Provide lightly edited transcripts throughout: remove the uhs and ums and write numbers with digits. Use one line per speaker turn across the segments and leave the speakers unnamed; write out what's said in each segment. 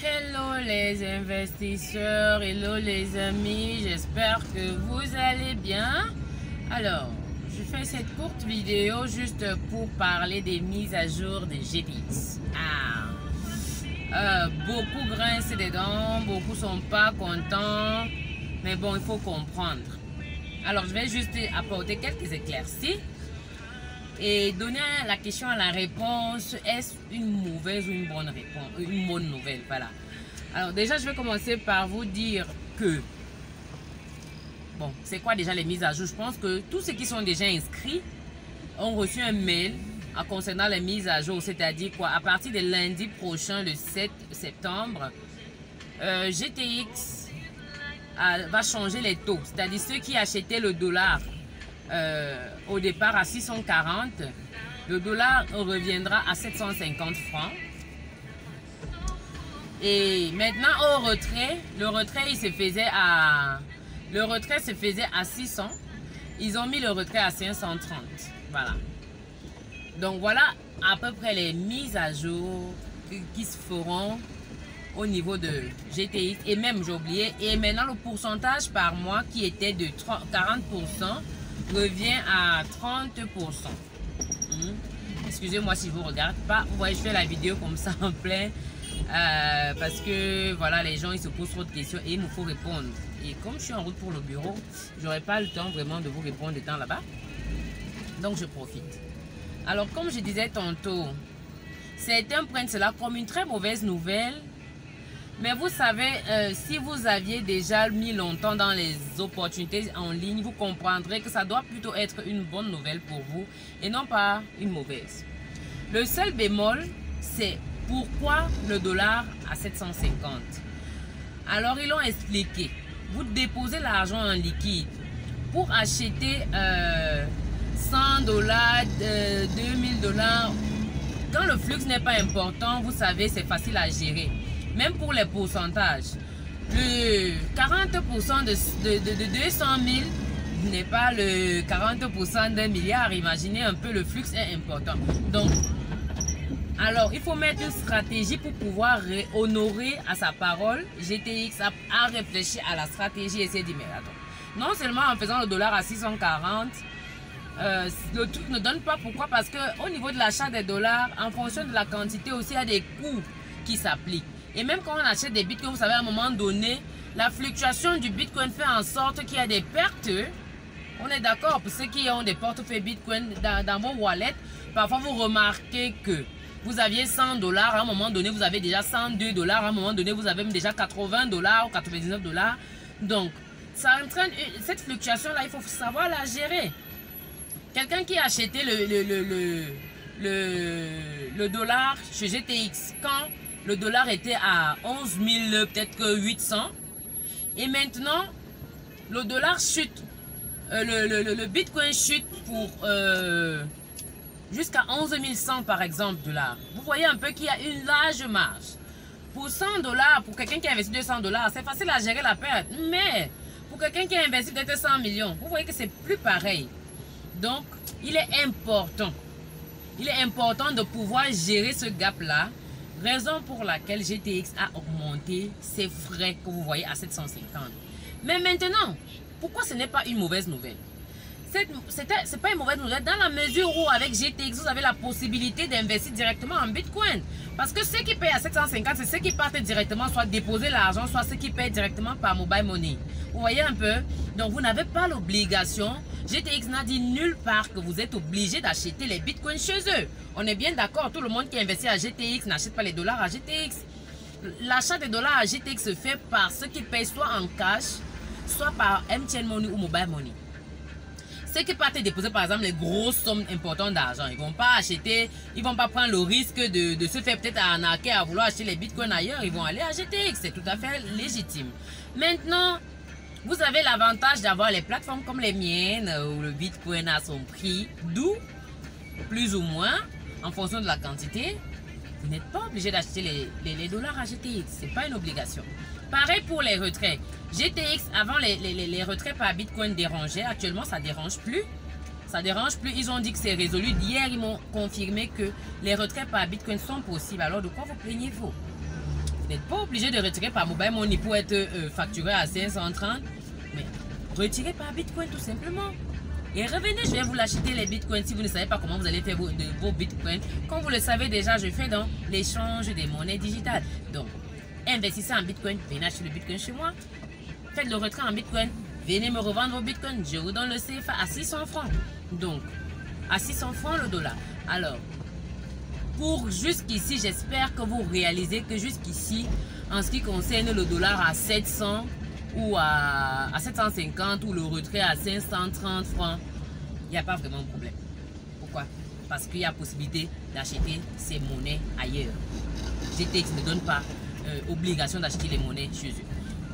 Hello les investisseurs, hello les amis, j'espère que vous allez bien. Alors, je fais cette courte vidéo juste pour parler des mises à jour de GTX. Beaucoup grincent des dents, beaucoup sont pas contents, mais bon, il faut comprendre. Alors, je vais juste apporter quelques éclaircies et donner la question à la réponse. Est-ce une mauvaise ou une bonne réponse, une bonne nouvelle? Voilà. Alors déjà, je vais commencer par vous dire que bon, c'est quoi déjà les mises à jour? Je pense que tous ceux qui sont déjà inscrits ont reçu un mail concernant les mises à jour, c'est-à-dire quoi? À partir de lundi prochain, le 7 septembre, GTX va changer les taux. C'est-à-dire ceux qui achetaient le dollar au départ à 640, le dollar reviendra à 750 francs. Et maintenant au retrait, le retrait se faisait à 600. Ils ont mis le retrait à 530. Voilà. Donc voilà à peu près les mises à jour qui se feront au niveau de GTX. Et même j'ai oublié, et maintenant le pourcentage par mois qui était de 40% revient à 30%. Excusez-moi si vous ne regardez pas. Vous voyez, je fais la vidéo comme ça en plein. Parce que voilà, les gens ils se posent trop de questions et il me faut répondre. Et comme je suis en route pour le bureau, j'aurai pas le temps vraiment de vous répondre de temps là-bas. Donc je profite. Alors comme je disais tantôt, certains prennent cela comme une très mauvaise nouvelle. Mais vous savez, si vous aviez déjà mis longtemps dans les opportunités en ligne, vous comprendrez que ça doit plutôt être une bonne nouvelle pour vous et non pas une mauvaise. Le seul bémol, c'est pourquoi le dollar à 750. Alors ils l'ont expliqué. Vous déposez l'argent en liquide pour acheter 100 dollars, 2000 dollars. Quand le flux n'est pas important, vous savez, c'est facile à gérer. Même pour les pourcentages, le 40% de 200 000 n'est pas le 40% d'un milliard. Imaginez un peu, le flux est important. Donc, alors, il faut mettre une stratégie pour pouvoir honorer à sa parole. GTX a réfléchi à la stratégie et s'est dit, mais attends, non seulement en faisant le dollar à 640, le truc ne donne pas. Pourquoi? Parce qu'au niveau de l'achat des dollars, en fonction de la quantité aussi, il y a des coûts qui s'appliquent. Et même quand on achète des bitcoins, vous savez, à un moment donné, la fluctuation du bitcoin fait en sorte qu'il y a des pertes. On est d'accord, pour ceux qui ont des portefeuilles bitcoin dans vos wallets, parfois vous remarquez que vous aviez 100 dollars, à un moment donné, vous avez déjà 102 dollars, à un moment donné, vous avez déjà 80 dollars ou 99 dollars. Donc, ça entraîne cette fluctuation-là, il faut savoir la gérer. Quelqu'un qui a acheté le dollar chez GTX quand le dollar était à 11 000, peut-être que 800. Et maintenant, le dollar chute. Le bitcoin chute pour jusqu'à 11 100 par exemple dollars. Vous voyez un peu qu'il y a une large marge. Pour 100 dollars, pour quelqu'un qui a investi 200 dollars, c'est facile à gérer la perte. Mais pour quelqu'un qui a investi peut-être 100 millions, vous voyez que c'est plus pareil. Donc, il est important. Il est important de pouvoir gérer ce gap-là. Raison pour laquelle GTX a augmenté ses frais que vous voyez à 750. Mais maintenant, pourquoi ce n'est pas une mauvaise nouvelle? C'est pas une mauvaise nouvelle dans la mesure où avec GTX, vous avez la possibilité d'investir directement en Bitcoin. Parce que ceux qui payent à 750, c'est ceux qui partent directement, soit déposer l'argent, soit ceux qui payent directement par mobile money. Vous voyez un peu? Donc vous n'avez pas l'obligation. GTX n'a dit nulle part que vous êtes obligé d'acheter les bitcoins chez eux. On est bien d'accord, tout le monde qui investit à GTX n'achète pas les dollars à GTX. L'achat des dollars à GTX se fait par ceux qui payent soit en cash, soit par MTN Money ou Mobile Money. Ceux qui partent déposer par exemple les grosses sommes importantes d'argent, ils ne vont pas acheter, ils ne vont pas prendre le risque de se faire peut-être arnaquer à vouloir acheter les bitcoins ailleurs, ils vont aller à GTX, c'est tout à fait légitime. Maintenant, vous avez l'avantage d'avoir les plateformes comme les miennes où le bitcoin a son prix, d'où plus ou moins, en fonction de la quantité, vous n'êtes pas obligé d'acheter les dollars à GTX, ce n'est pas une obligation. Pareil pour les retraits. GTX, avant les retraits par bitcoin dérangeaient, actuellement ça ne dérange plus. Ça ne dérange plus, ils ont dit que c'est résolu. Hier, ils m'ont confirmé que les retraits par bitcoin sont possibles. Alors de quoi vous plaignez-vous? Vous n'êtes pas obligé de retirer par Mobile Money pour être facturé à 530. Mais retirez par Bitcoin tout simplement. Et revenez, je vais vous l'acheter les bitcoins si vous ne savez pas comment vous allez faire vos bitcoins. Comme vous le savez déjà, je fais dans l'échange des monnaies digitales. Donc, investissez en bitcoin, venez acheter le bitcoin chez moi. Faites le retrait en bitcoin, venez me revendre vos bitcoins. Je vous donne le CFA à 600 francs. Donc, à 600 francs le dollar. Alors, pour jusqu'ici, j'espère que vous réalisez que jusqu'ici, en ce qui concerne le dollar à 700 ou à 750 ou le retrait à 530 francs, il n'y a pas vraiment de problème. Pourquoi? Parce qu'il y a possibilité d'acheter ces monnaies ailleurs. GTX ne donne pas obligation d'acheter les monnaies chez eux.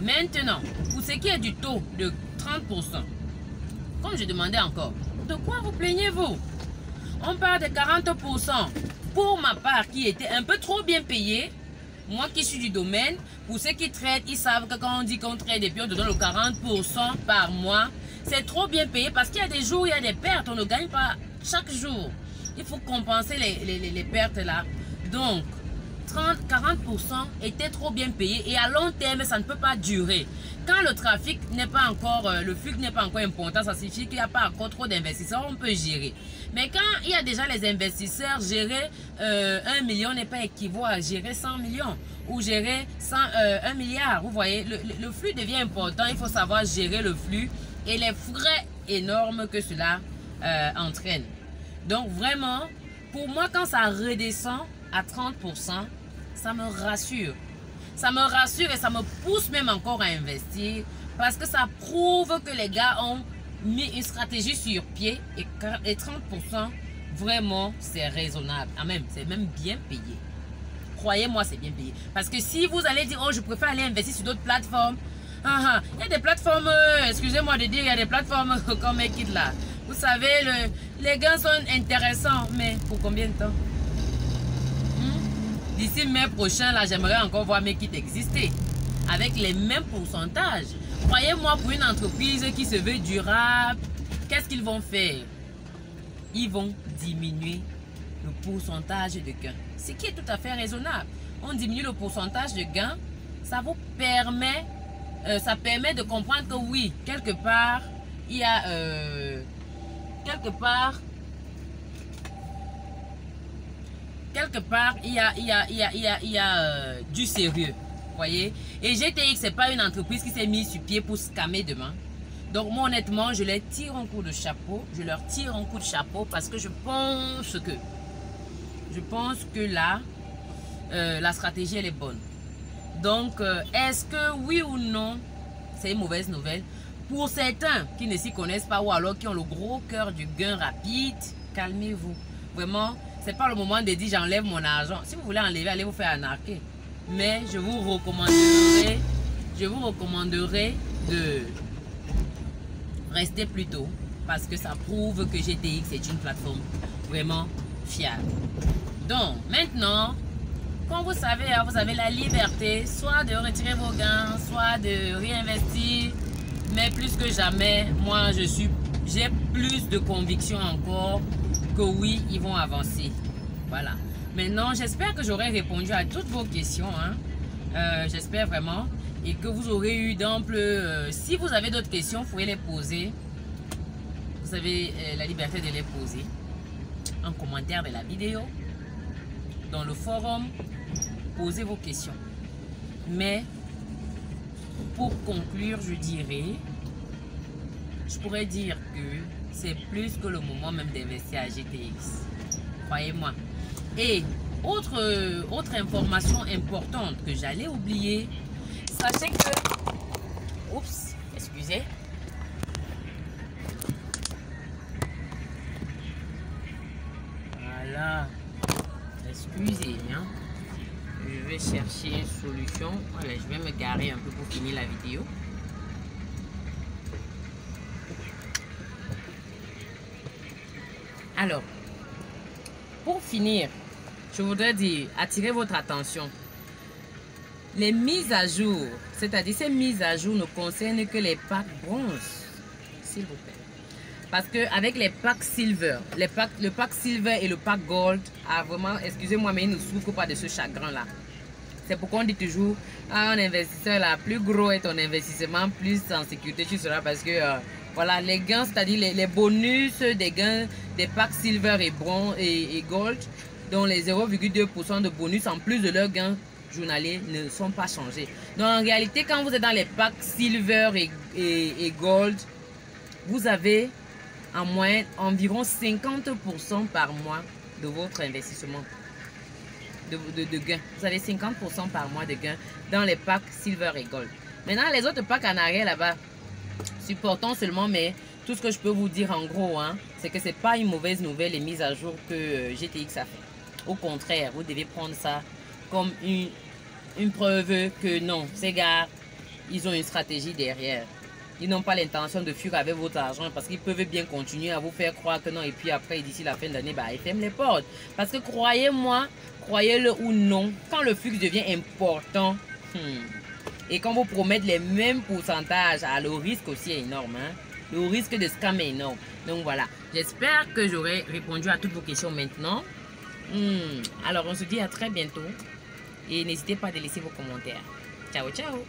Maintenant, pour ce qui est du taux de 30%, comme je demandais encore, de quoi vous plaignez-vous? On parle de 40%. Pour ma part, qui était un peu trop bien payé, moi qui suis du domaine, pour ceux qui traitent, ils savent que quand on dit qu'on traite et puis on te donne le 40% par mois, c'est trop bien payé parce qu'il y a des jours où il y a des pertes, on ne gagne pas chaque jour. Il faut compenser les pertes là. Donc, 40% était trop bien payé et à long terme, ça ne peut pas durer. Quand le trafic n'est pas encore, le flux n'est pas encore important, ça signifie qu'il n'y a pas encore trop d'investisseurs, on peut gérer. Mais quand il y a déjà les investisseurs, gérer 1 million n'est pas équivaut à gérer 100 millions ou gérer 1 milliard. Vous voyez, le flux devient important, il faut savoir gérer le flux et les frais énormes que cela entraîne. Donc vraiment, pour moi, quand ça redescend à 30%, ça me rassure. Ça me rassure et ça me pousse même encore à investir parce que ça prouve que les gars ont mis une stratégie sur pied et 30%, vraiment, c'est raisonnable. Ah même, c'est même bien payé. Croyez-moi, c'est bien payé. Parce que si vous allez dire, oh, je préfère aller investir sur d'autres plateformes, il y a des plateformes, excusez-moi de dire, il y a des plateformes comme Make It là. Vous savez, les gains sont intéressants, mais pour combien de temps? D'ici mai prochain, là, j'aimerais encore voir Make It exister avec les mêmes pourcentages. Croyez-moi, pour une entreprise qui se veut durable, qu'est-ce qu'ils vont faire? Ils vont diminuer le pourcentage de gains. Ce qui est tout à fait raisonnable. On diminue le pourcentage de gains, ça vous permet, ça permet de comprendre que oui, quelque part, il y a il y a du sérieux, voyez. Et GTX, c'est pas une entreprise qui s'est mise sur pied pour scammer demain. Donc moi, honnêtement, je les tire un coup de chapeau. Je leur tire un coup de chapeau parce que je pense que là, la stratégie, elle est bonne. Donc, est-ce que oui ou non, c'est une mauvaise nouvelle? Pour certains qui ne s'y connaissent pas ou alors qui ont le gros cœur du gain rapide, calmez-vous. Vraiment, c'est pas le moment de dire j'enlève mon argent. Si vous voulez enlever, allez vous faire arnaquer. Mais je vous recommanderais de rester plus tôt parce que ça prouve que GTX est une plateforme vraiment fiable. Donc maintenant, comme vous savez, vous avez la liberté soit de retirer vos gains, soit de réinvestir. Mais plus que jamais, moi j'ai plus de conviction encore que oui, ils vont avancer. Voilà. Maintenant, j'espère que j'aurai répondu à toutes vos questions. J'espère vraiment. Et que vous aurez eu d'amples... si vous avez d'autres questions, vous pouvez les poser. Vous avez la liberté de les poser en commentaire de la vidéo. Dans le forum, posez vos questions. Mais, pour conclure, je pourrais dire que c'est plus que le moment même d'investir à GTX. Croyez-moi. Et autre information importante que j'allais oublier, sachez que... Oups, excusez. Voilà. Excusez, hein. Je vais chercher une solution. Voilà, je vais me garer un peu pour finir la vidéo. Alors, pour finir, je voudrais dire, attirer votre attention. Les mises à jour, c'est-à-dire ces mises à jour ne concernent que les packs bronze, s'il vous plaît. Parce qu'avec les packs silver, le pack silver et le pack gold, vraiment, excusez-moi, mais ils ne souffrent pas de ce chagrin-là. C'est pourquoi on dit toujours, un investisseur là, plus gros est ton investissement, plus en sécurité tu seras, parce que voilà, les gains, c'est-à-dire les bonus des gains des packs silver et bronze et gold, dont les 0,2% de bonus en plus de leurs gains journaliers ne sont pas changés. Donc en réalité, quand vous êtes dans les packs silver et gold, vous avez en moyenne environ 50% par mois de votre investissement de gains. Vous avez 50% par mois de gains dans les packs silver et gold. Maintenant, les autres packs en arrière là-bas, supportons seulement, mais tout ce que je peux vous dire en gros, hein, c'est que c'est pas une mauvaise nouvelle les mises à jour que GTX a fait. Au contraire, vous devez prendre ça comme une preuve que non, ces gars, ils ont une stratégie derrière. Ils n'ont pas l'intention de fuir avec votre argent parce qu'ils peuvent bien continuer à vous faire croire que non. Et puis après, d'ici la fin de l'année, bah, ils ferment les portes. Parce que croyez-moi, croyez-le ou non, quand le flux devient important et qu'on vous promette les mêmes pourcentages, le risque aussi est énorme. Hein? Le risque de scam est énorme. Donc voilà, j'espère que j'aurai répondu à toutes vos questions maintenant. Alors on se dit à très bientôt. Et n'hésitez pas à laisser vos commentaires. Ciao, ciao!